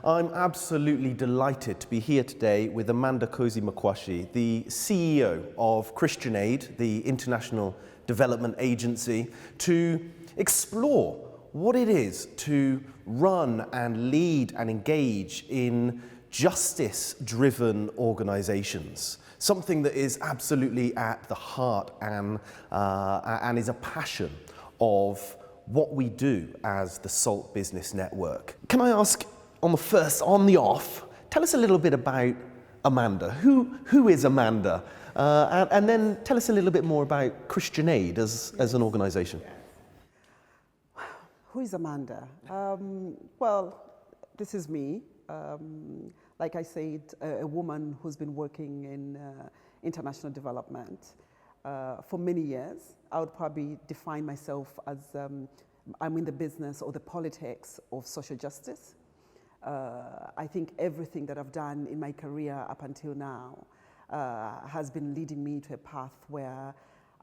I'm absolutely delighted to be here today with Amanda Mukwashi, the CEO of Christian Aid, the International Development Agency, to explore what it is to run and lead and engage in justice-driven organizations. Something that is absolutely at the heart and is a passion of what we do as the SALT Business Network. Can I ask, on the off, tell us a little bit about Amanda. Who is Amanda? And then tell us a little bit more about Christian Aid as an organization. Who is Amanda? Well, this is me. Like I said, a woman who's been working in international development for many years. I would probably define myself as I'm in the business or the politics of social justice. I think everything that I've done in my career up until now has been leading me to a path where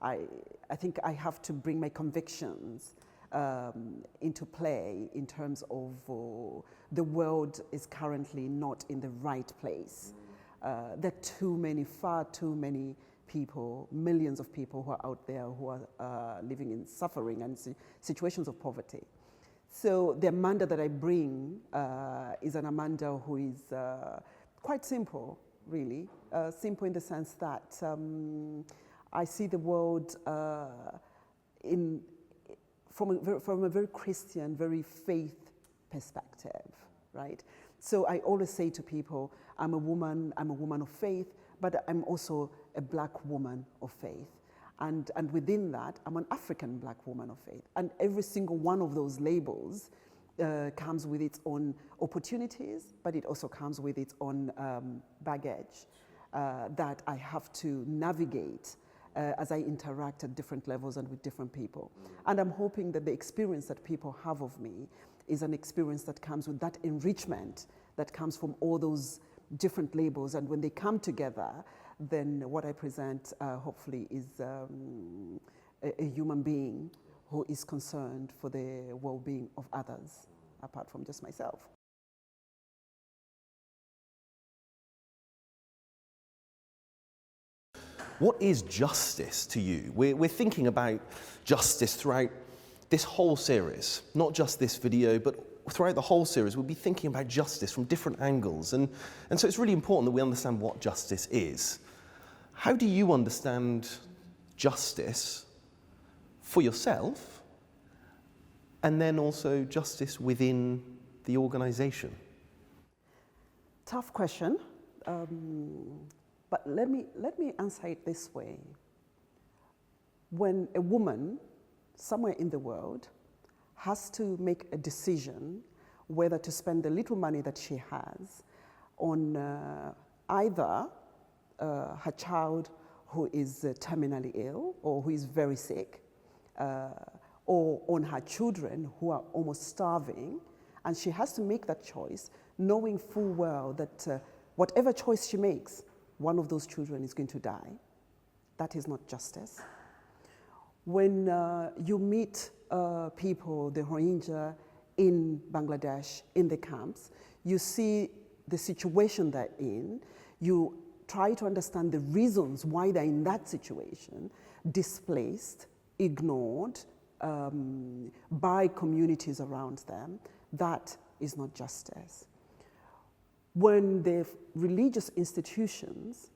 I think I have to bring my convictions into play in terms of the world is currently not in the right place. There are far too many people, millions of people who are out there who are living in suffering and situations of poverty. So the Amanda that I bring is an Amanda who is quite simple, really. Simple in the sense that I see the world from a very Christian, very faith perspective, right? So I always say to people, I'm a woman of faith, but I'm also a Black woman of faith. And within that, I'm an African Black woman of faith. And every single one of those labels comes with its own opportunities, but it also comes with its own baggage that I have to navigate as I interact at different levels and with different people. And I'm hoping that the experience that people have of me is an experience that comes with that enrichment that comes from all those different labels. And when they come together, then what I present hopefully is a human being who is concerned for the well-being of others, apart from just myself. What is justice to you? We're thinking about justice throughout this whole series, not just this video, but throughout the whole series, we'll be thinking about justice from different angles. And so it's really important that we understand what justice is. How do you understand justice for yourself, and then also justice within the organization? Tough question. But let me answer it this way. When a woman somewhere in the world has to make a decision whether to spend the little money that she has on either her child who is terminally ill or who is very sick, or on her children who are almost starving, and she has to make that choice knowing full well that whatever choice she makes, one of those children is going to die. That is not justice. When you meet people, the Rohingya in Bangladesh, in the camps, you see the situation they're in, you try to understand the reasons why they're in that situation, displaced, ignored by communities around them. That is not justice. When the religious institutions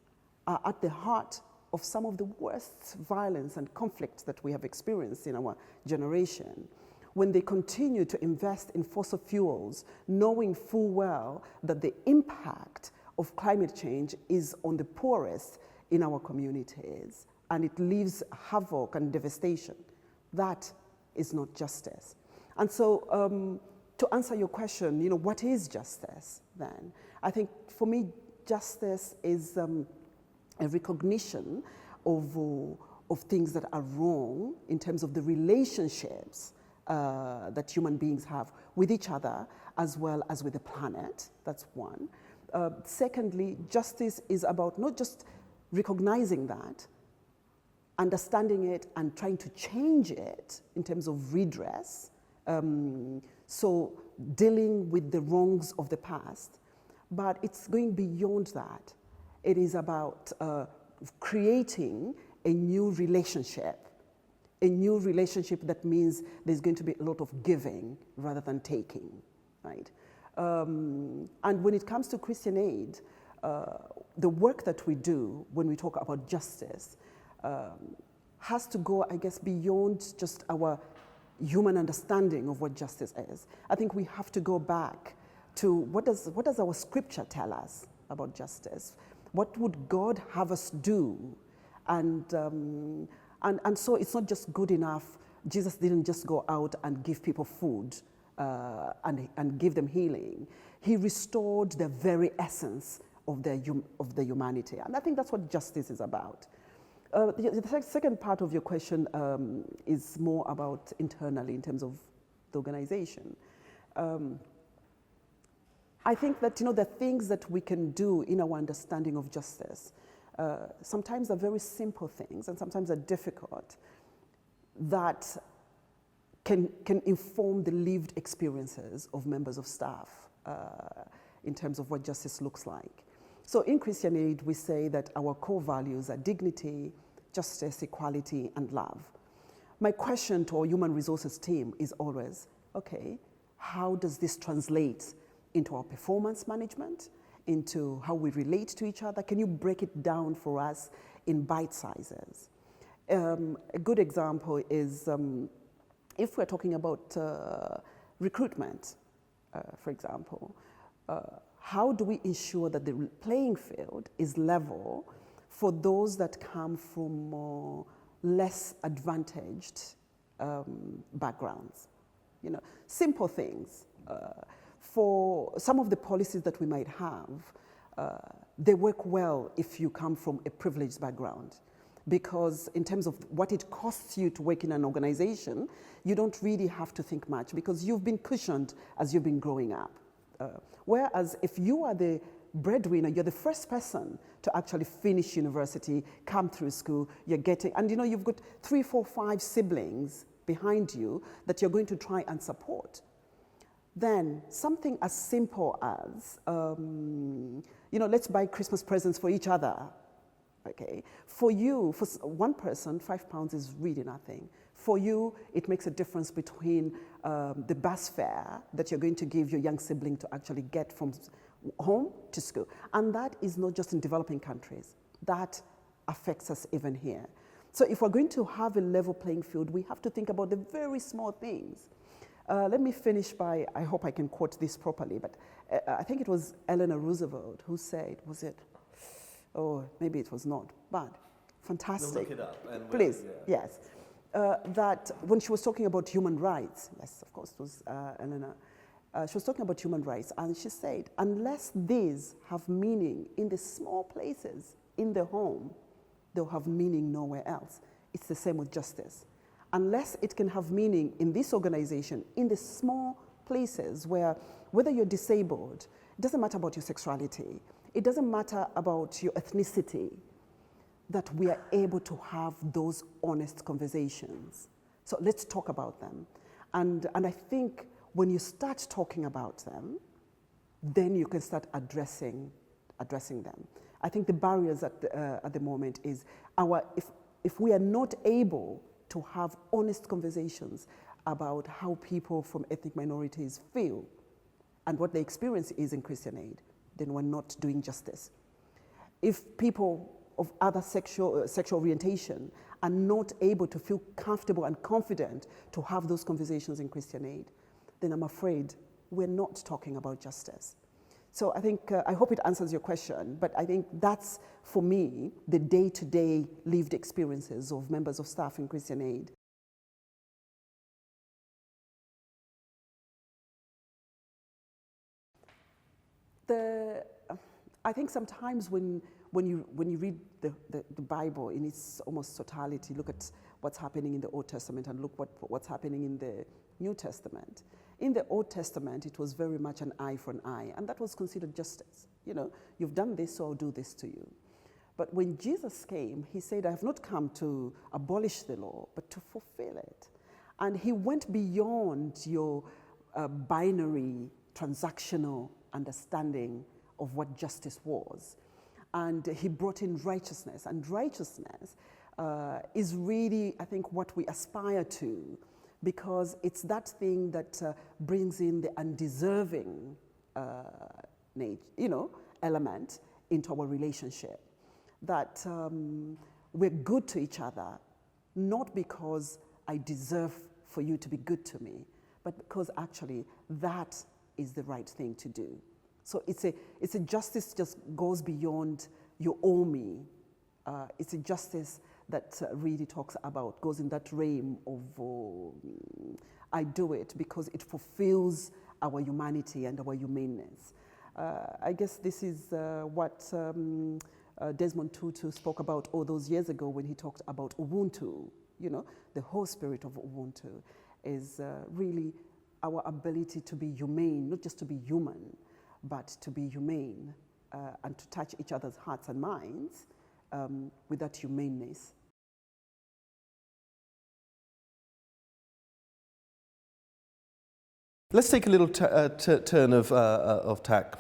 are at the heart of some of the worst violence and conflict that we have experienced in our generation, when they continue to invest in fossil fuels, knowing full well that the impact of climate change is on the poorest in our communities, and it leaves havoc and devastation, that is not justice. And so, to answer your question, what is justice then? I think for me, justice is a recognition of things that are wrong in terms of the relationships that human beings have with each other as well as with the planet. That's one. Secondly, justice is about not just recognizing that, understanding it and trying to change it in terms of redress So dealing with the wrongs of the past, but it's going beyond that. It is about creating a new relationship that means there's going to be a lot of giving rather than taking, right? And when it comes to Christian Aid, the work that we do when we talk about justice has to go, I guess, beyond just our human understanding of what justice is. I think we have to go back to what does our scripture tell us about justice? What would God have us do? And so it's not just good enough. Jesus didn't just go out and give people food and give them healing. He restored the very essence of the humanity. And I think that's what justice is about. The second part of your question is more about internally in terms of the organization. I think that, the things that we can do in our understanding of justice sometimes are very simple things and sometimes are difficult that can inform the lived experiences of members of staff in terms of what justice looks like. So in Christian Aid, we say that our core values are dignity, justice, equality, and love. My question to our human resources team is always, okay, how does this translate into our performance management, into how we relate to each other? Can you break it down for us in bite sizes? A good example is if we're talking about recruitment, for example, how do we ensure that the playing field is level for those that come from less advantaged backgrounds? Simple things. For some of the policies that we might have, they work well if you come from a privileged background, because in terms of what it costs you to work in an organization, you don't really have to think much because you've been cushioned as you've been growing up. Whereas if you are the breadwinner, you're the first person to actually finish university, come through school, you're getting, and you've got 3, 4, 5 siblings behind you that you're going to try and support. Then something as simple as, let's buy Christmas presents for each other. Okay, for you, for one person, £5 is really nothing. For you, it makes a difference between the bus fare that you're going to give your young sibling to actually get from home to school. And that is not just in developing countries. That affects us even here. So if we're going to have a level playing field, we have to think about the very small things. Let me finish by, I hope I can quote this properly, but I think it was Eleanor Roosevelt who said, was it? Oh, maybe it was not, but fantastic. We'll look it up. And please, yes. That when she was talking about human rights, yes, of course, it was Eleanor, she was talking about human rights, and she said, unless these have meaning in the small places, in the home, they'll have meaning nowhere else. It's the same with justice. Unless it can have meaning in this organization, in the small places where, whether you're disabled, it doesn't matter about your sexuality, it doesn't matter about your ethnicity, that we are able to have those honest conversations. So let's talk about them. And I think when you start talking about them, then you can start addressing them. I think the barriers at the moment is if we are not able to have honest conversations about how people from ethnic minorities feel and what the experience is in Christian Aid, then we're not doing justice. If people of other sexual orientation are not able to feel comfortable and confident to have those conversations in Christian Aid, then I'm afraid we're not talking about justice. So I think, I hope it answers your question, but I think that's, for me, the day-to-day lived experiences of members of staff in Christian Aid. I think sometimes when you read the Bible in its almost totality, look at what's happening in the Old Testament and look what's happening in the New Testament. In the Old Testament, it was very much an eye for an eye, and that was considered justice. You've done this, so I'll do this to you. But when Jesus came, he said, I have not come to abolish the law, but to fulfill it. And he went beyond your binary, transactional understanding of what justice was. And he brought in righteousness. And righteousness is really, I think, what we aspire to, because it's that thing that brings in the undeserving element into our relationship. That we're good to each other, not because I deserve for you to be good to me, but because actually that is the right thing to do. So it's a justice just goes beyond you owe me. It's a justice that really talks about, goes in that realm of I do it because it fulfills our humanity and our humaneness. I guess this is what Desmond Tutu spoke about all those years ago when he talked about Ubuntu. You know, the whole spirit of Ubuntu is really our ability to be humane, not just to be human, but to be humane and to touch each other's hearts and minds with that humaneness. Let's take a little turn of tack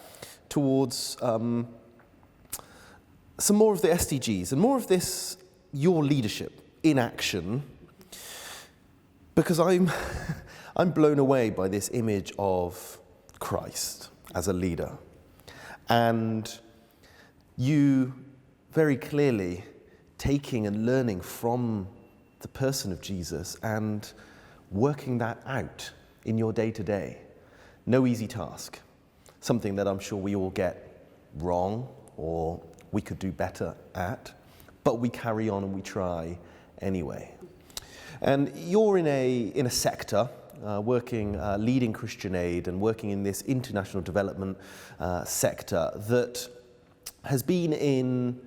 towards some more of the SDGs and more of this, your leadership in action, because I'm blown away by this image of Christ as a leader, and you very clearly taking and learning from the person of Jesus and working that out in your day-to-day. No easy task, something that I'm sure we all get wrong or we could do better at, but we carry on and we try anyway. And you're in a sector leading Christian aid and working in this international development sector that has been in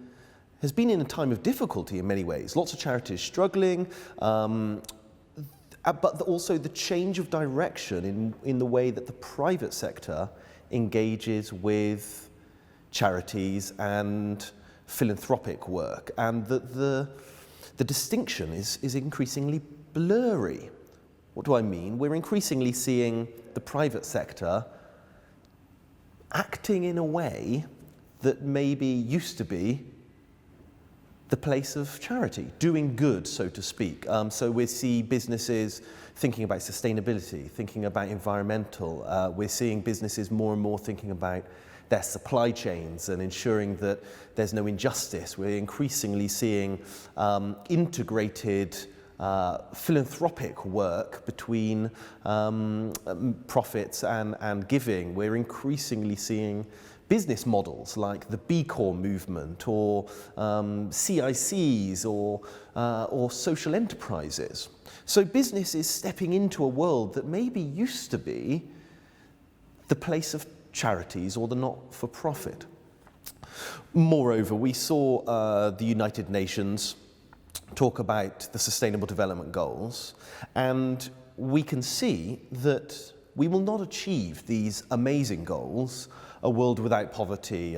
a time of difficulty in many ways. Lots of charities struggling, but also the change of direction in the way that the private sector engages with charities and philanthropic work, and that the distinction is increasingly blurry. What do I mean? We're increasingly seeing the private sector acting in a way that maybe used to be the place of charity, doing good, so to speak. So we see businesses thinking about sustainability, thinking about environmental. We're seeing businesses more and more thinking about their supply chains and ensuring that there's no injustice. We're increasingly seeing integrated philanthropic work between profits and giving. We're increasingly seeing business models like the B Corp movement or CICs or social enterprises. So business is stepping into a world that maybe used to be the place of charities or the not-for-profit. Moreover, we saw the United Nations talk about the Sustainable Development Goals, and we can see that we will not achieve these amazing goals, a world without poverty,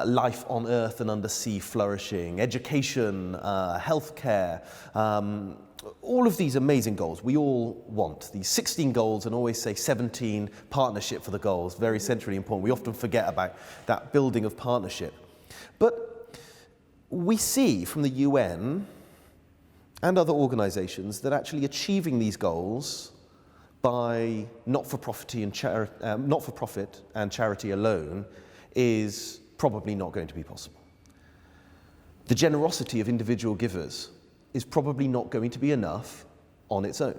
life on earth and under sea flourishing, education, healthcare, all of these amazing goals we all want. These 16 goals, and always say 17, partnership for the goals, very centrally important. We often forget about that building of partnership. But we see from the UN and other organizations that actually achieving these goals by not-for-profit and charity alone is probably not going to be possible. The generosity of individual givers is probably not going to be enough on its own.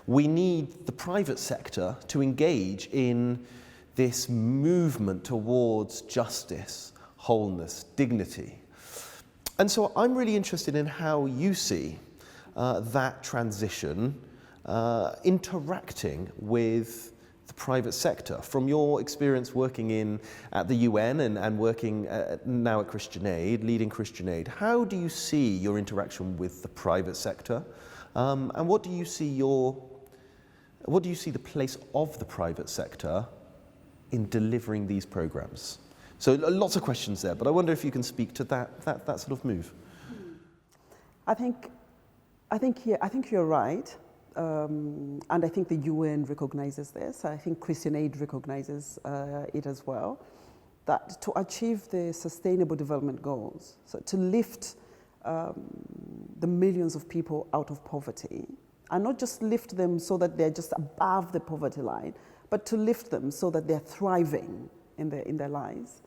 We need the private sector to engage in this movement towards justice, wholeness, dignity. And so I'm really interested in how you see that transition interacting with the private sector. From your experience working at the UN and working now at Christian Aid, leading Christian Aid, how do you see your interaction with the private sector? And what do you see the place of the private sector in delivering these programs? So lots of questions there, but I wonder if you can speak to that sort of move. I think you're right and I think the UN recognizes this. I think Christian Aid recognizes it as well, that to achieve the Sustainable Development Goals, so to lift the millions of people out of poverty, and not just lift them so that they're just above the poverty line, but to lift them so that they're thriving in their lives,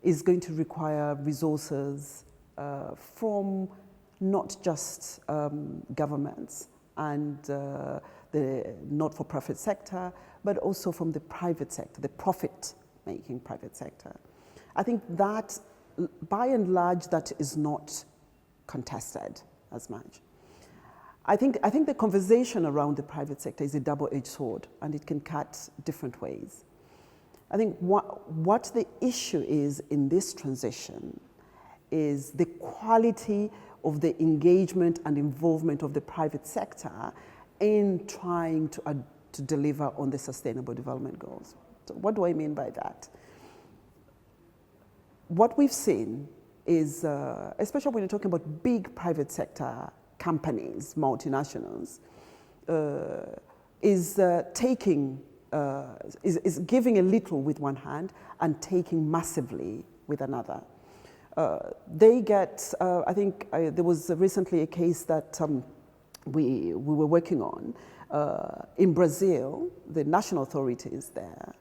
is going to require resources from not just governments and the not-for-profit sector, but also from the private sector, the profit-making private sector. I think that, by and large, that is not contested as much. I think the conversation around the private sector is a double-edged sword, and it can cut different ways. I think what the issue is in this transition is the quality of the engagement and involvement of the private sector in trying to deliver on the Sustainable Development Goals. So what do I mean by that? What we've seen is, especially when you're talking about big private sector companies, multinationals, is giving a little with one hand and taking massively with another. They get, I think there was recently a case that we were working on in Brazil, the national authorities there.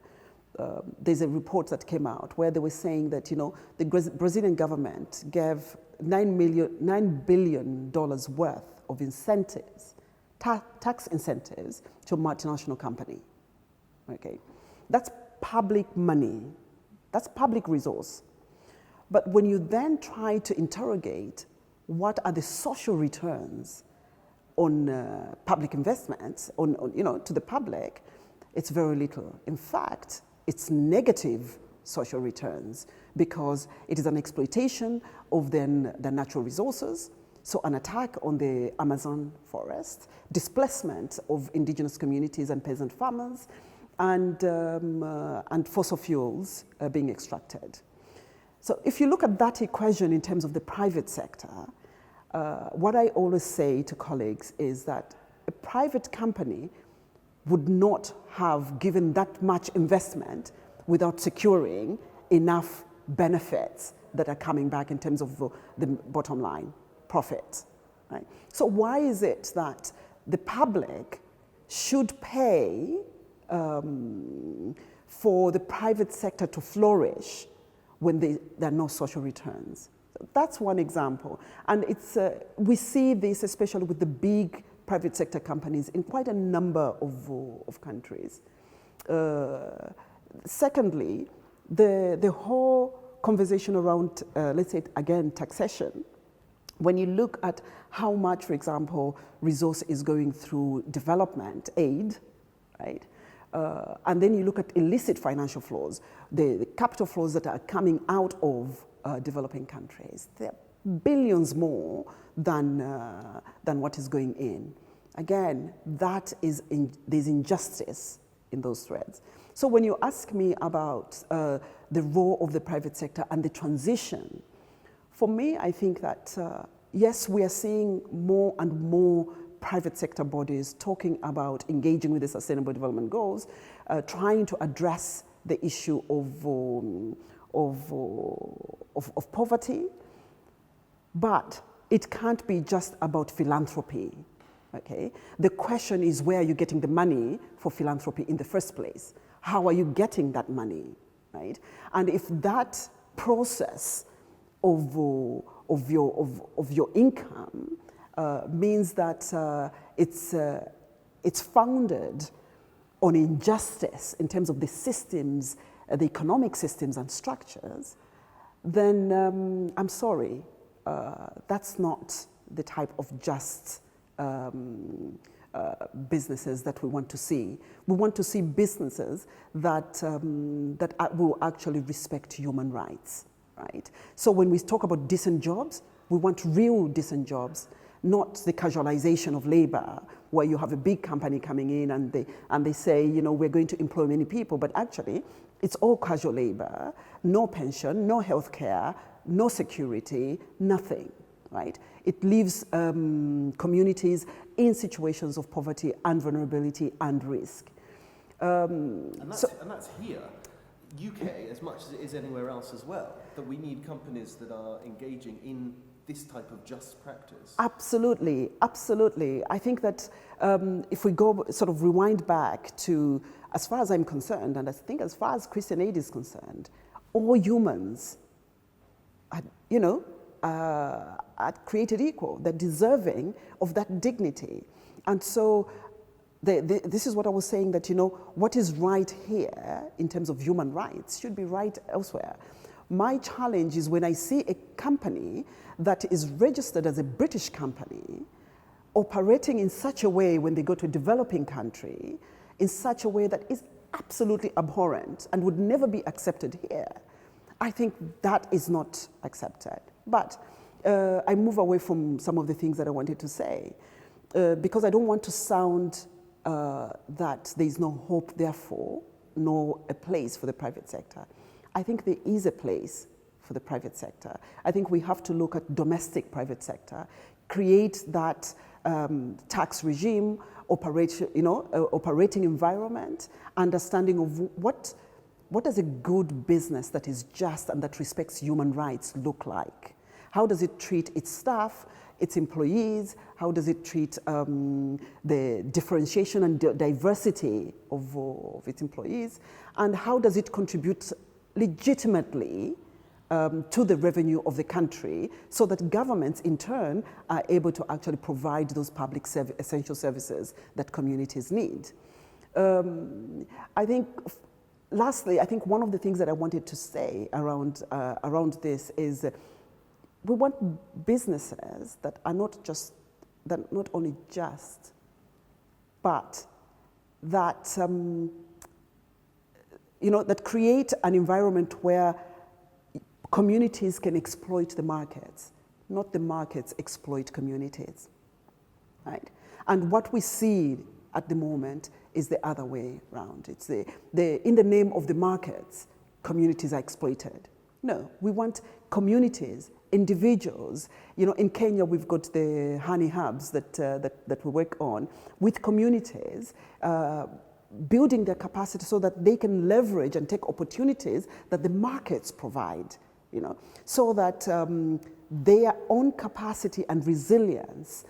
There's a report that came out where they were saying that, you know, the Brazilian government gave $9 billion worth of incentives, tax incentives, to a multinational company. Okay, that's public money, that's public resource. But when you then try to interrogate what are the social returns on public investments, to the public, it's very little. In fact, it's negative social returns because it is an exploitation of the natural resources. So an attack on the Amazon forest, displacement of indigenous communities and peasant farmers, and fossil fuels being extracted. So if you look at that equation in terms of the private sector, what I always say to colleagues is that a private company would not have given that much investment without securing enough benefits that are coming back in terms of the bottom line, profit. Right? So why is it that the public should pay for the private sector to flourish when there are no social returns? That's one example. And we see this especially with the big private sector companies in quite a number of countries. Secondly, the whole conversation around, let's say again, taxation. When you look at how much, for example, resource is going through development aid, right? And then you look at illicit financial flows, the capital flows that are coming out of developing countries. They're billions more than what is going in. Again, there's injustice in those threads. So when you ask me about the role of the private sector and the transition, for me, I think that, yes, we are seeing more and more private sector bodies talking about engaging with the Sustainable Development Goals, trying to address the issue of poverty, but it can't be just about philanthropy. Okay? The question is, where are you getting the money for philanthropy in the first place? How are you getting that money, right? And if that process of your income means that it's founded on injustice in terms of the systems, the economic systems and structures, then I'm sorry, that's not the type of just businesses that we want to see. We want to see businesses that will actually respect human rights, right? So when we talk about decent jobs, we want real decent jobs, not the casualization of labor, where you have a big company coming in and they say, you know, we're going to employ many people, but actually it's all casual labor, no pension, no health care, no security, nothing, right? It leaves communities in situations of poverty and vulnerability and risk. And that's here, UK, as much as it is anywhere else as well, that we need companies that are engaging in this type of just practice. Absolutely, absolutely. I think that if we go sort of rewind back to, as far as I'm concerned, and I think as far as Christian Aid is concerned, all humans are created equal. They're deserving of that dignity. And so this is what I was saying, that, what is right here in terms of human rights should be right elsewhere. My challenge is when I see a company that is registered as a British company operating in such a way when they go to a developing country, in such a way that is absolutely abhorrent and would never be accepted here. I think that is not accepted. But I move away from some of the things that I wanted to say because I don't want to sound that there is no hope, therefore, nor a place for the private sector. I think there is a place for the private sector. I think we have to look at domestic private sector, create that tax regime, operating environment, understanding of what does a good business that is just and that respects human rights look like? How does it treat its staff, its employees? How does it treat the differentiation and diversity of its employees? And how does it contribute legitimately to the revenue of the country so that governments in turn are able to actually provide those public essential services that communities need? I think, lastly, I think one of the things that I wanted to say around this is we want businesses that are not only just, but that that create an environment where communities can exploit the markets, not the markets exploit communities, right? And what we see at the moment is the other way around. It's in the name of the markets, communities are exploited. No, we want communities, individuals. In Kenya, we've got the honey hubs that we work on with communities, building their capacity so that they can leverage and take opportunities that the markets provide, so that their own capacity and resilience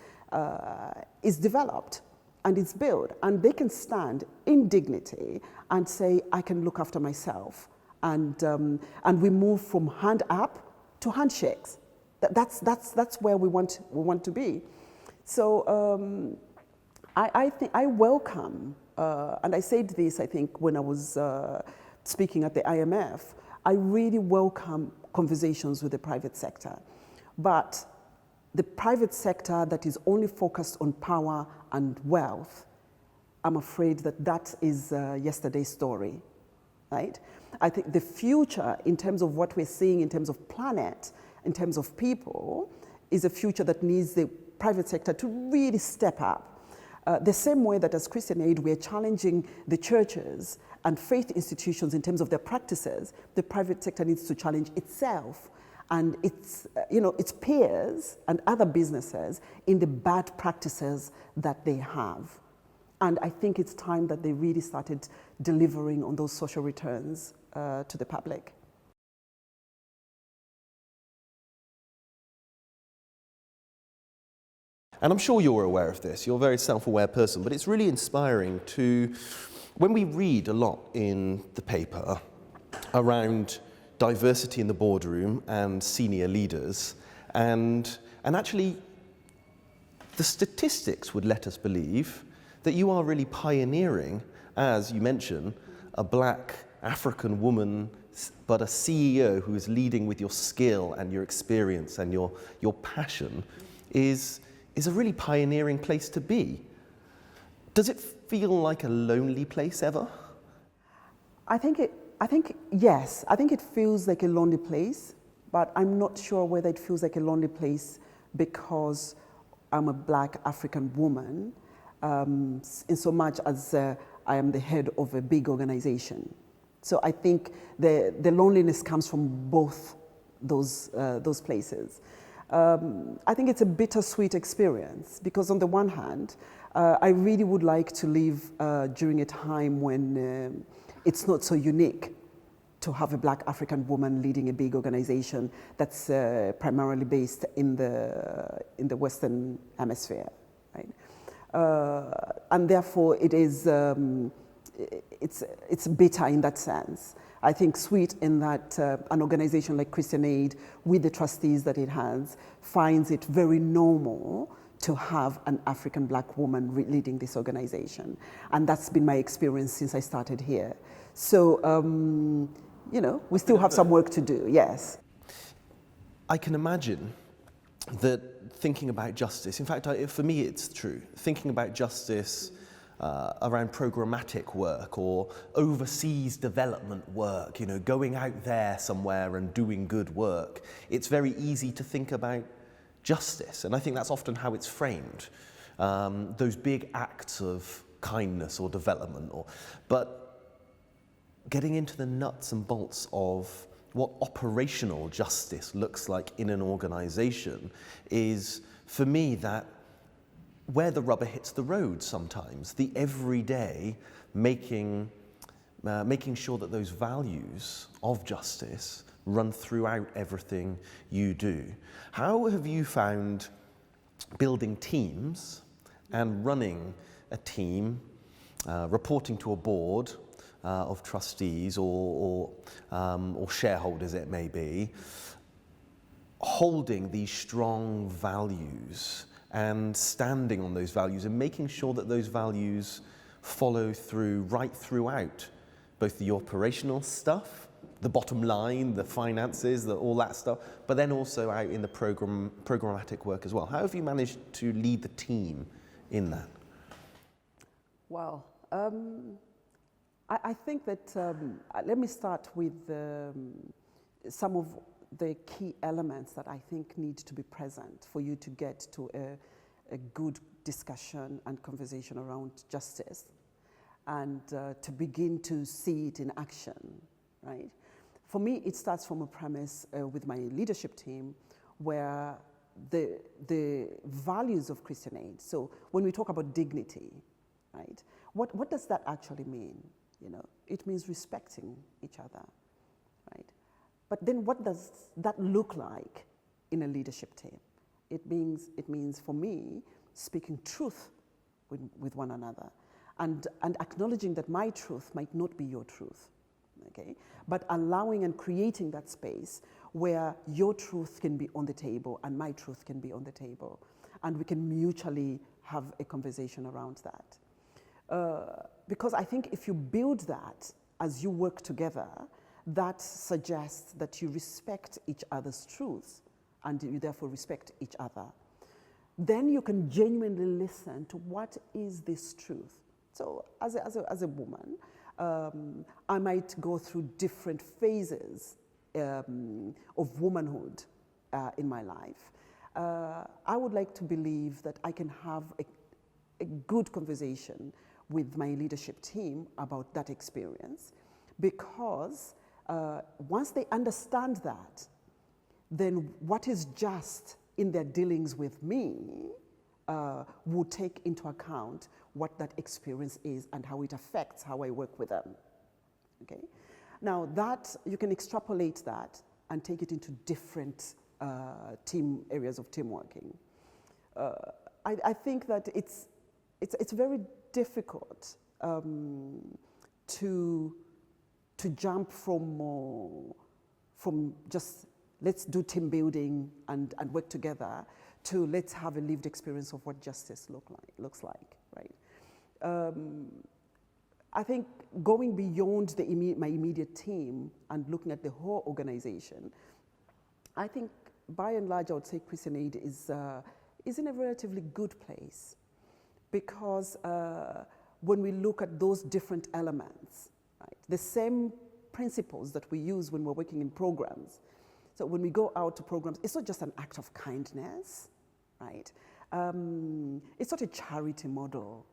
is developed and it's built, and they can stand in dignity and say, I can look after myself. And we move from hand up to handshakes. That's where we want to be. So I think I welcome, and I said this, I think, when I was speaking at the IMF, I really welcome conversations with the private sector. But the private sector that is only focused on power and wealth, I'm afraid that is yesterday's story, right? I think the future, in terms of what we're seeing in terms of planet, in terms of people, is a future that needs the private sector to really step up. The same way that as Christian Aid, we're challenging the churches and faith institutions in terms of their practices, the private sector needs to challenge itself and its peers and other businesses in the bad practices that they have. And I think it's time that they really started delivering on those social returns to the public. And I'm sure you're aware of this, you're a very self-aware person, but it's really inspiring when we read a lot in the paper around diversity in the boardroom and senior leaders, and actually the statistics would let us believe that you are really pioneering, as you mentioned, a black African woman, but a CEO who is leading with your skill and your experience and your passion is a really pioneering place to be. Does it feel like a lonely place ever? I think yes. I think it feels like a lonely place, but I'm not sure whether it feels like a lonely place because I'm a black African woman, in so much as I am the head of a big organization. So I think the loneliness comes from both those places. I think it's a bittersweet experience because on the one hand, I really would like to live during a time when it's not so unique to have a black African woman leading a big organization that's primarily based in the Western Hemisphere, right? And therefore, it's bitter in that sense. I think sweet in that an organization like Christian Aid, with the trustees that it has, finds it very normal to have an African black woman leading this organization. And that's been my experience since I started here. So, you know, we still have some work to do, yes. I can imagine that thinking about justice, in fact, for me it's true, thinking about justice around programmatic work or overseas development work, you know, going out there somewhere and doing good work, it's very easy to think about justice. And I think that's often how it's framed, those big acts of kindness or development. But getting into the nuts and bolts of what operational justice looks like in an organization is, for me, that where the rubber hits the road sometimes, the everyday making sure that those values of justice run throughout everything you do. How have you found building teams and running a team, reporting to a board of trustees or shareholders it may be, holding these strong values and standing on those values and making sure that those values follow through right throughout both the operational stuff, the bottom line, the finances, all that stuff, but then also out in the programmatic work as well. How have you managed to lead the team in that? Well, I think that, let me start with some of the key elements that I think need to be present for you to get to a good discussion and conversation around justice and to begin to see it in action, right? For me, it starts from a premise with my leadership team where the values of Christian Aid, so when we talk about dignity, right, what does that actually mean? You know, it means respecting each other, right? But then what does that look like in a leadership team? It means for me, speaking truth with one another and acknowledging that my truth might not be your truth, okay? But allowing and creating that space where your truth can be on the table and my truth can be on the table. And we can mutually have a conversation around that. Because I think if you build that as you work together, that suggests that you respect each other's truths and you therefore respect each other. Then you can genuinely listen to what is this truth. So as a woman, I might go through different phases of womanhood in my life. I would like to believe that I can have a good conversation with my leadership team about that experience, because once they understand that, then what is just in their dealings with me will take into account what that experience is and how it affects how I work with them, okay? Now that, you can extrapolate that and take it into different team areas of team working. I think that it's very difficult to jump from just let's do team building and work together to let's have a lived experience of what justice looks like, right? I think going beyond my immediate team and looking at the whole organization, I think by and large I would say Christian Aid is in a relatively good place. Because when we look at those different elements, right, the same principles that we use when we're working in programs. So when we go out to programs, it's not just an act of kindness, right? It's not a charity model,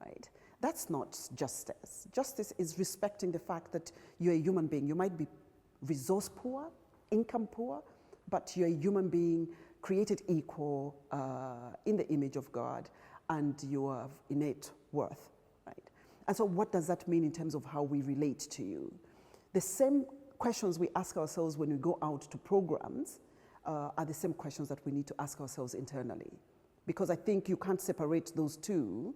right? That's not justice. Justice is respecting the fact that you're a human being. You might be resource poor, income poor, but you're a human being created equal in the image of God, and you have innate worth, right? And so what does that mean in terms of how we relate to you? The same questions we ask ourselves when we go out to programs are the same questions that we need to ask ourselves internally. Because I think you can't separate those two.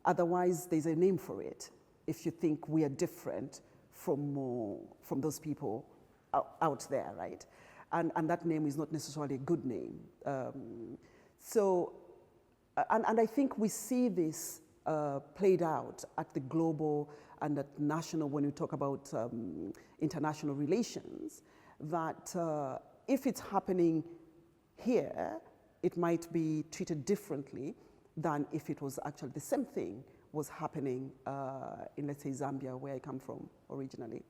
Otherwise, there's a name for it. If you think we are different from those people out there, right? And that name is not necessarily a good name. And I think we see this played out at the global and at national, when we talk about international relations, that if it's happening here, it might be treated differently than if it was actually the same thing was happening in, let's say, Zambia, where I come from originally.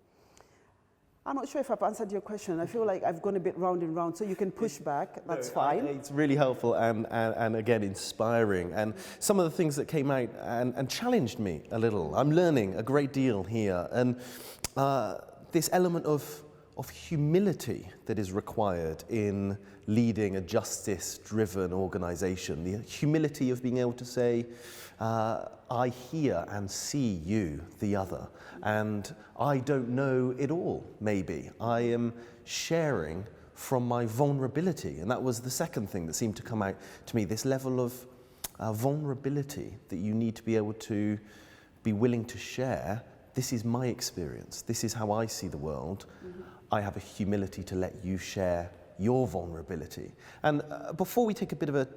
I'm not sure if I've answered your question. I feel like I've gone a bit round and round, so you can push back. That's fine. It's really helpful and again, inspiring. And some of the things that came out and challenged me a little. I'm learning a great deal here. And this element of humility that is required in leading a justice-driven organization, the humility of being able to say, I hear and see you, the other, and I don't know it all, maybe. I am sharing from my vulnerability, and that was the second thing that seemed to come out to me, this level of vulnerability that you need to be able to be willing to share. This is my experience. This is how I see the world. Mm-hmm. I have a humility to let you share your vulnerability. And before we take a bit of a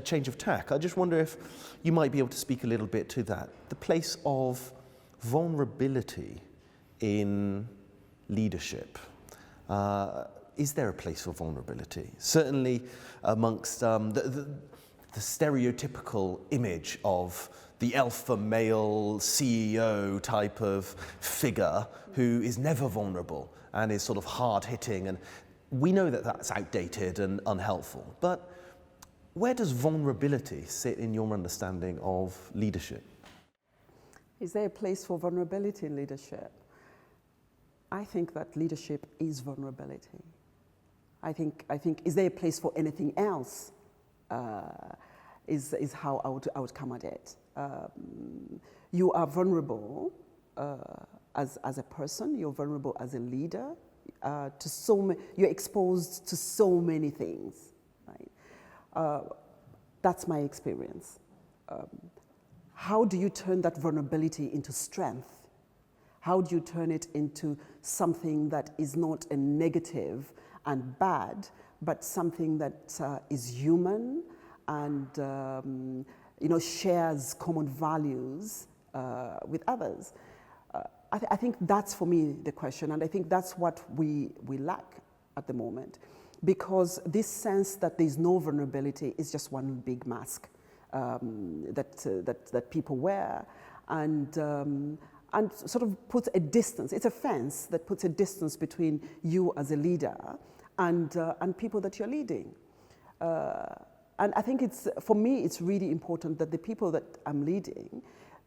change of tack, I just wonder if you might be able to speak a little bit to that. The place of vulnerability in leadership. Is there a place for vulnerability? Certainly amongst the stereotypical image of the alpha male CEO type of figure who is never vulnerable and is sort of hard-hitting, and we know that that's outdated and unhelpful. But where does vulnerability sit in your understanding of leadership? Is there a place for vulnerability in leadership? I think that leadership is vulnerability. I think is there a place for anything else? Is how I would come at it. You are vulnerable as a person. You're vulnerable as a leader. You're exposed to so many things, right? That's my experience. How do you turn that vulnerability into strength? How do you turn it into something that is not a negative and bad, but something that is human and shares common values with others? I think that's, for me, the question, and I think that's what we lack at the moment, because this sense that there's no vulnerability is just one big mask that people wear, and sort of puts a distance. It's a fence that puts a distance between you as a leader and people that you're leading. And I think for me, it's really important that the people that I'm leading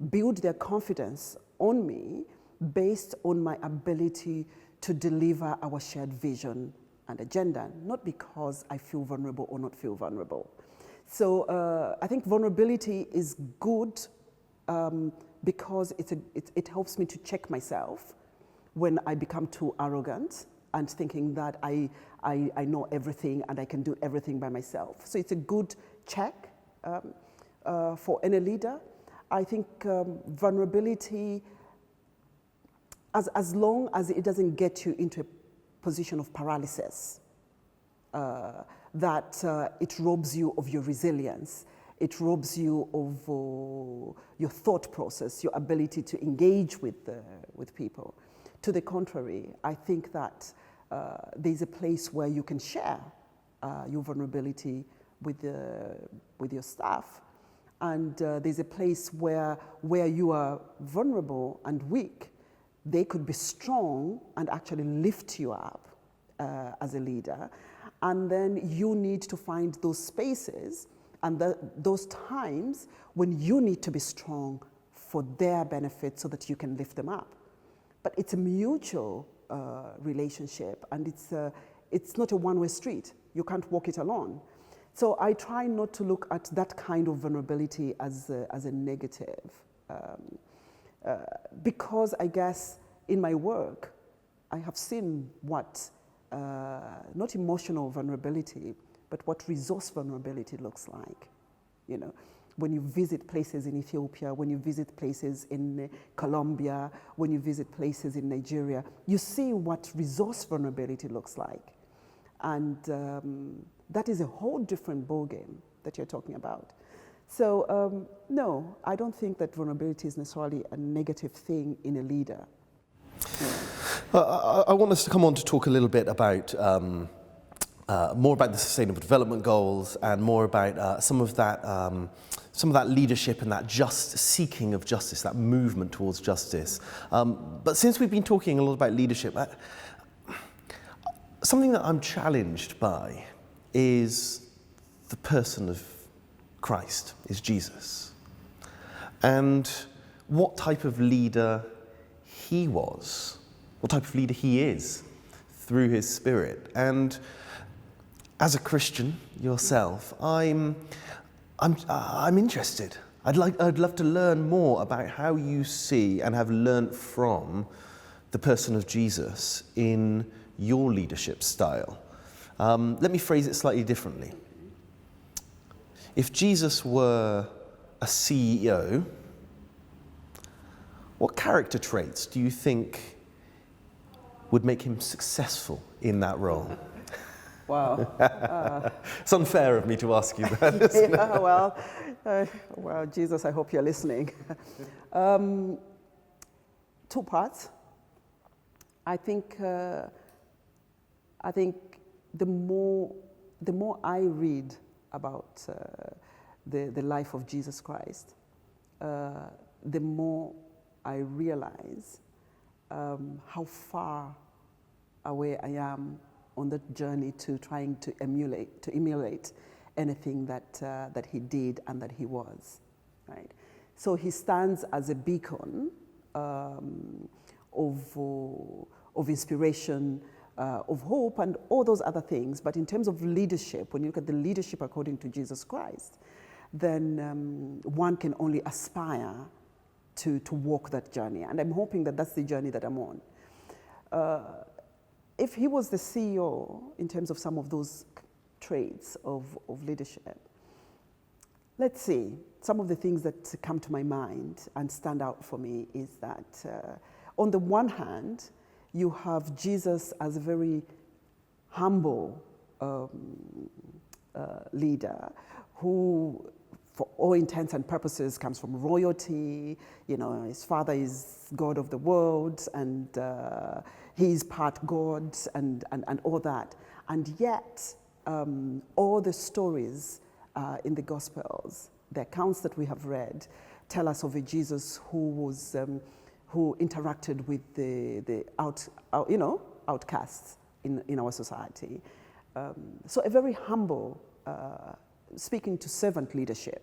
build their confidence on me based on my ability to deliver our shared vision and agenda, not because I feel vulnerable or not feel vulnerable. So I think vulnerability is good because it helps me to check myself when I become too arrogant and thinking that I know everything and I can do everything by myself. So it's a good check for any leader. I think vulnerability, as long as it doesn't get you into a position of paralysis, that it robs you of your resilience, it robs you of your thought process, your ability to engage with people. To the contrary, I think that there's a place where you can share your vulnerability with your staff, and there's a place where you are vulnerable and weak, they could be strong and actually lift you up as a leader, and then you need to find those spaces and those times when you need to be strong for their benefit so that you can lift them up. But it's a mutual relationship, and it's not a one-way street. You can't walk it alone. So I try not to look at that kind of vulnerability as a negative, because I guess in my work, I have seen what, not emotional vulnerability, but what resource vulnerability looks like. You know, when you visit places in Ethiopia, when you visit places in Colombia, when you visit places in Nigeria, you see what resource vulnerability looks like. And that is a whole different ballgame that you're talking about. So no, I don't think that vulnerability is necessarily a negative thing in a leader. I want us to come on to talk a little bit about more about the Sustainable Development Goals and more about some of that leadership and that seeking of justice, that movement towards justice. But since we've been talking a lot about leadership, something that I'm challenged by is the person of Christ, is Jesus, and what type of leader he was, what type of leader he is through his Spirit. And as a Christian yourself, I'm interested. I'd love to learn more about how you see and have learnt from the person of Jesus in your leadership style. Let me phrase it slightly differently. If Jesus were a CEO, what character traits do you think would make him successful in that role? Wow. It's unfair of me to ask you that. Yeah, well, Jesus, I hope you're listening. 2 parts. I think the more I read about the life of Jesus Christ, the more I realize how far away I am on the journey to trying to emulate anything that he did and that he was, right? So he stands as a beacon of inspiration, of hope, and all those other things. But in terms of leadership, when you look at the leadership according to Jesus Christ, then one can only aspire to walk that journey. And I'm hoping that that's the journey that I'm on. If he was the CEO in terms of some of those traits of leadership, let's see, some of the things that come to my mind and stand out for me is that on the one hand, you have Jesus as a very humble leader who, for all intents and purposes, comes from royalty. You know, his father is God of the world, and he's part God, and all that. And yet, all the stories in the Gospels, the accounts that we have read, tell us of a Jesus who was who interacted with the outcasts in our society. So a very humble, speaking to servant leadership.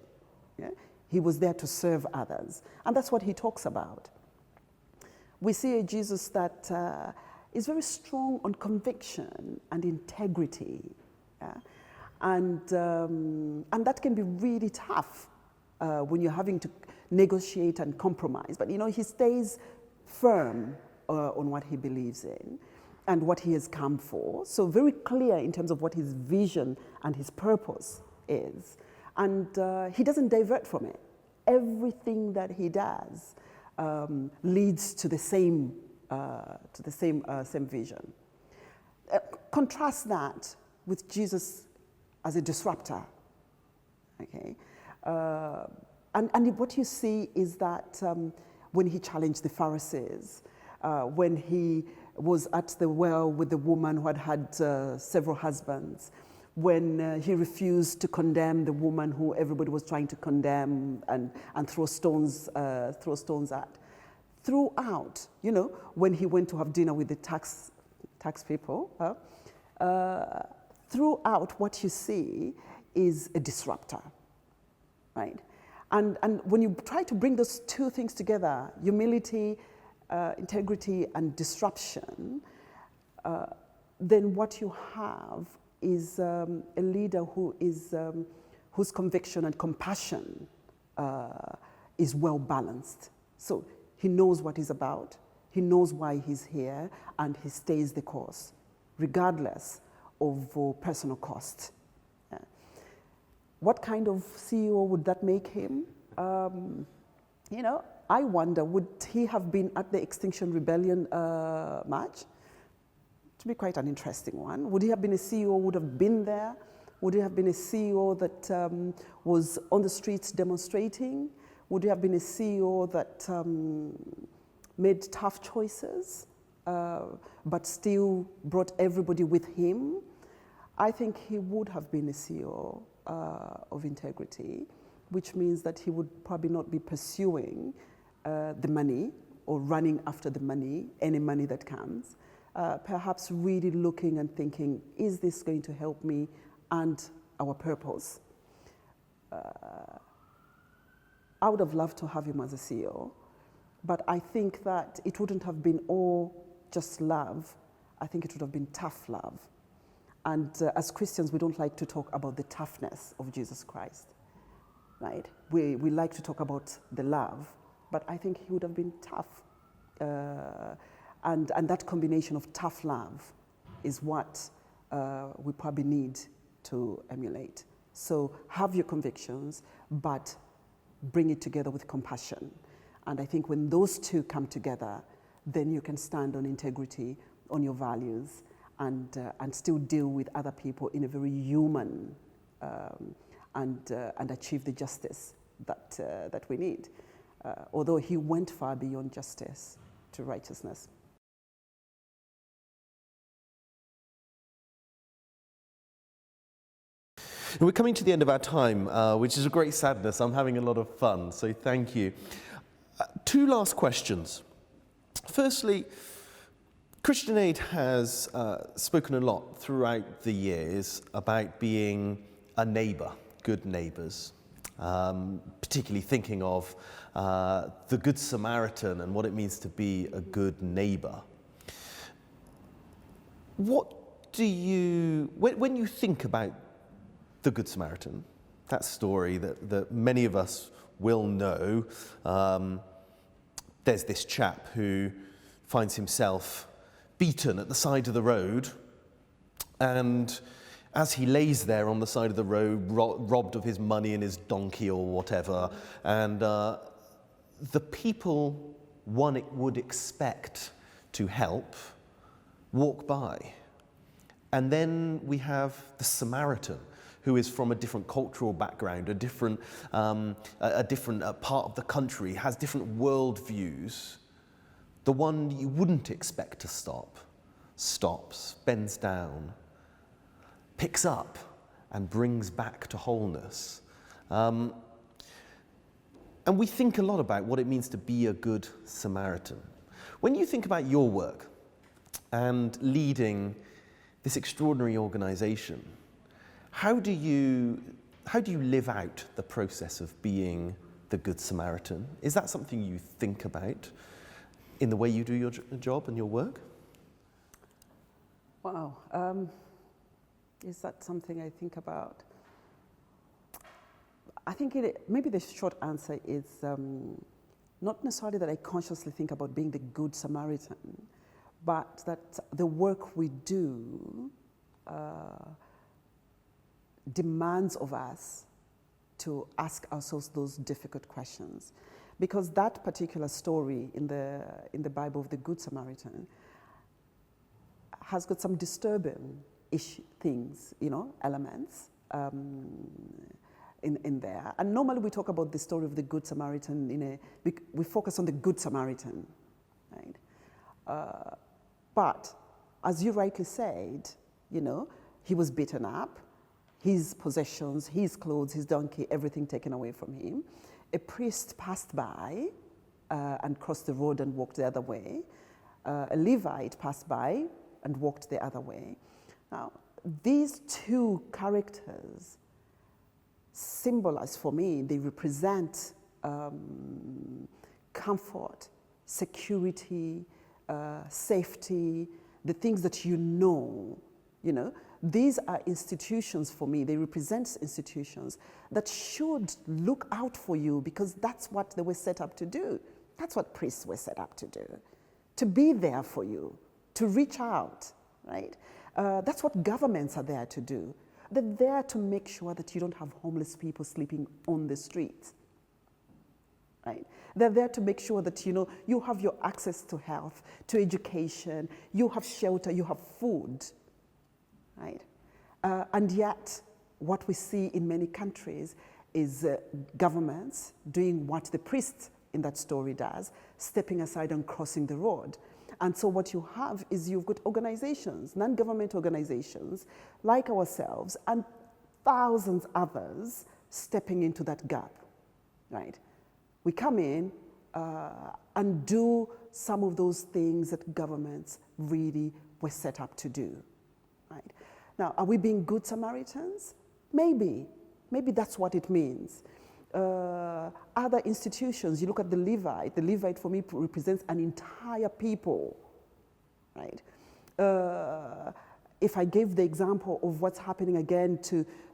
Yeah? He was there to serve others. And that's what he talks about. We see a Jesus that is very strong on conviction and integrity. Yeah? And that can be really tough when you're having to negotiate and compromise. But, you know, he stays firm on what he believes in and what he has come for. So very clear in terms of what his vision and his purpose is. And he doesn't divert from it. Everything that he does leads to the same vision. Contrast that with Jesus as a disruptor. Okay. And what you see is that when he challenged the Pharisees, when he was at the well with the woman who had several husbands, when he refused to condemn the woman who everybody was trying to condemn and throw stones at. Throughout, you know, when he went to have dinner with the tax people, throughout what you see is a disruptor, right? And when you try to bring those two things together, humility, integrity, and disruption, then what you have is a leader whose conviction and compassion is well balanced. So he knows what he's about, he knows why he's here, and he stays the course, regardless of personal cost. What kind of CEO would that make him? I wonder, would he have been at the Extinction Rebellion march? To be quite an interesting one. Would he have been a CEO who would have been there? Would he have been a CEO that was on the streets demonstrating? Would he have been a CEO that made tough choices, but still brought everybody with him? I think he would have been a CEO of integrity, which means that he would probably not be pursuing the money or running after the money, any money that comes. Perhaps really looking and thinking, is this going to help me and our purpose? I would have loved to have him as a CEO, but I think that it wouldn't have been all just love. I think it would have been tough love. And as Christians, we don't like to talk about the toughness of Jesus Christ, right? We like to talk about the love, but I think he would have been tough. And that combination of tough love is what we probably need to emulate. So have your convictions, but bring it together with compassion. And I think when those two come together, then you can stand on integrity, on your values, and still deal with other people in a very human and achieve the justice that we need. Although he went far beyond justice to righteousness. We're coming to the end of our time, which is a great sadness. I'm having a lot of fun, so thank you. Two last questions. Firstly, Christian Aid has spoken a lot throughout the years about being a neighbour, good neighbours, particularly thinking of the Good Samaritan and what it means to be a good neighbour. What do you, when you think about the Good Samaritan, that story that many of us will know, there's this chap who finds himself beaten at the side of the road, and as he lays there on the side of the road, robbed of his money and his donkey or whatever, and the people one would expect to help walk by. And then we have the Samaritan, who is from a different cultural background, a different part of the country, has different worldviews. The one you wouldn't expect to stop, stops, bends down, picks up, and brings back to wholeness. And we think a lot about what it means to be a good Samaritan. When you think about your work and leading this extraordinary organization, how do you live out the process of being the Good Samaritan? Is that something you think about in the way you do your job and your work? Wow. Is that something I think about? I think maybe the short answer is not necessarily that I consciously think about being the Good Samaritan, but that the work we do demands of us to ask ourselves those difficult questions. Because that particular story in the Bible of the Good Samaritan has got some disturbing-ish things, elements in there. And normally we talk about the story of the Good Samaritan we focus on the Good Samaritan, right? But as you rightly said, he was beaten up, his possessions, his clothes, his donkey, everything taken away from him. A priest passed by and crossed the road and walked the other way. A Levite passed by and walked the other way. Now, these two characters symbolize for me, they represent comfort, security, safety, the things that you know. These are institutions for me, they represent institutions that should look out for you because that's what they were set up to do. That's what priests were set up to do, to be there for you, to reach out, right? That's what governments are there to do. They're there to make sure that you don't have homeless people sleeping on the streets, right? They're there to make sure that you have your access to health, to education, you have shelter, you have food, right? And yet, what we see in many countries is governments doing what the priest in that story does, stepping aside and crossing the road. And so what you have is you've got organizations, non-government organizations like ourselves and thousands others stepping into that gap, right? We come in and do some of those things that governments really were set up to do, right? Now, are we being good Samaritans? Maybe that's what it means. Other institutions, you look at the Levite for me represents an entire people, right? If I gave the example of what's happening again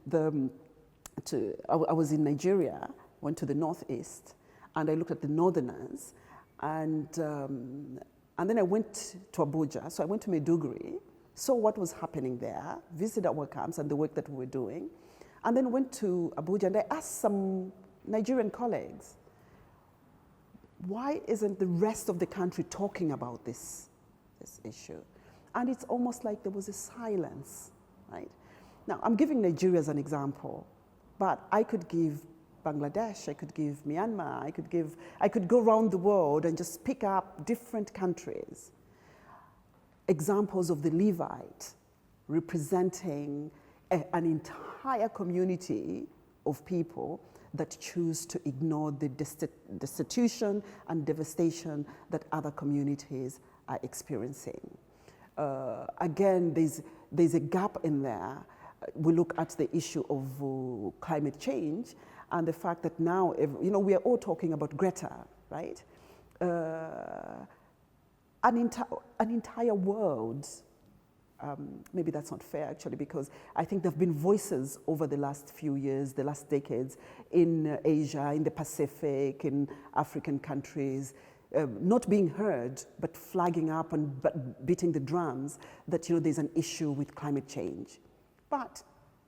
I was in Nigeria, went to the northeast, and I looked at the northerners, and then I went to Abuja, so I went to Maiduguri, saw what was happening there, visited our camps and the work that we were doing, and then went to Abuja and I asked some Nigerian colleagues, why isn't the rest of the country talking about this issue? And it's almost like there was a silence, right? Now, I'm giving Nigeria as an example, but I could give Bangladesh, I could give Myanmar, I could go around the world and just pick up different countries. Examples of the Levite representing an entire community of people that choose to ignore the destitution and devastation that other communities are experiencing. Again, there's a gap in there. We look at the issue of climate change and the fact that now, we are all talking about Greta, right? An entire world, maybe that's not fair actually, because I think there have been voices over the last few years, the last decades, in Asia, in the Pacific, in African countries, not being heard, but flagging up and beating the drums that there's an issue with climate change. But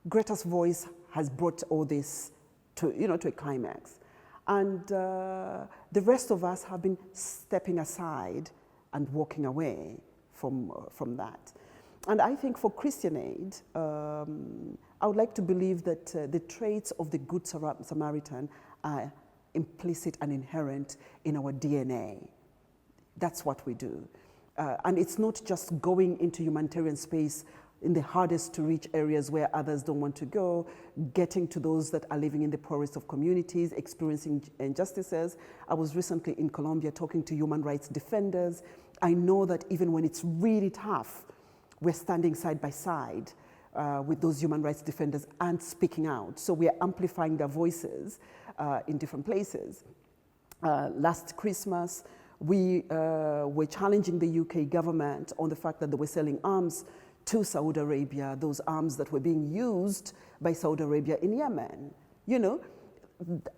Greta's voice has brought all this to a climax. And the rest of us have been stepping aside and walking away from that. And I think for Christian Aid, I would like to believe that the traits of the Good Samaritan are implicit and inherent in our DNA. That's what we do. And it's not just going into humanitarian space in the hardest to reach areas where others don't want to go, getting to those that are living in the poorest of communities, experiencing injustices. I was recently in Colombia talking to human rights defenders. I know that even when it's really tough, we're standing side by side with those human rights defenders and speaking out. So we are amplifying their voices in different places. Last Christmas, we were challenging the UK government on the fact that they were selling arms to Saudi Arabia, those arms that were being used by Saudi Arabia in Yemen.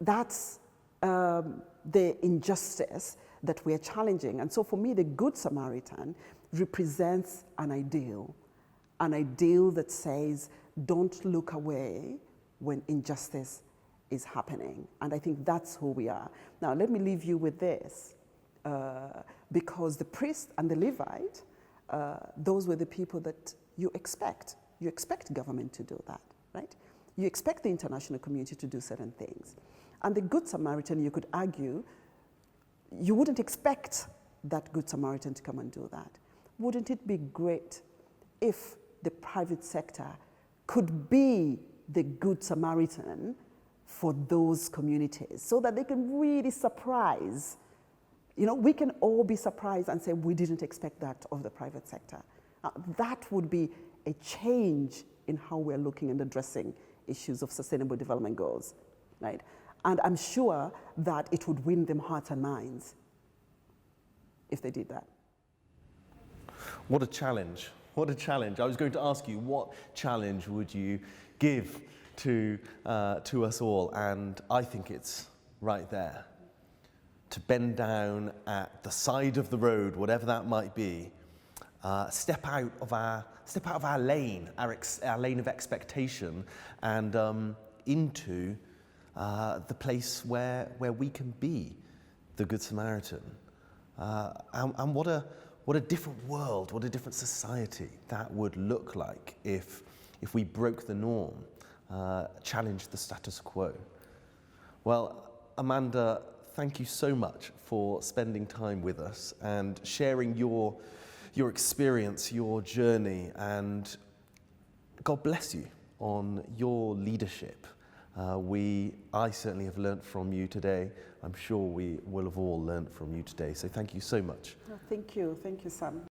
That's the injustice that we're challenging. And so for me, the Good Samaritan represents an ideal that says, don't look away when injustice is happening. And I think that's who we are. Now, let me leave you with this, because the priest and the Levite, those were the people that you expect. You expect government to do that, right? You expect the international community to do certain things. And the Good Samaritan, you could argue, you wouldn't expect that Good Samaritan to come and do that. Wouldn't it be great if the private sector could be the Good Samaritan for those communities so that they can really surprise? We can all be surprised and say, we didn't expect that of the private sector. That would be a change in how we're looking and addressing issues of sustainable development goals, right? And I'm sure that it would win them hearts and minds if they did that. What a challenge. What a challenge. I was going to ask you, what challenge would you give to us all? And I think it's right there. To bend down at the side of the road, whatever that might be, step out of our lane, our lane of expectation, and into the place where we can be the Good Samaritan. And what a different world, what a different society that would look like if we broke the norm, challenged the status quo. Well, Amanda, thank you so much for spending time with us and sharing your experience, your journey, and God bless you on your leadership. I certainly have learnt from you today. I'm sure we will have all learnt from you today. So thank you so much. Thank you, Sam.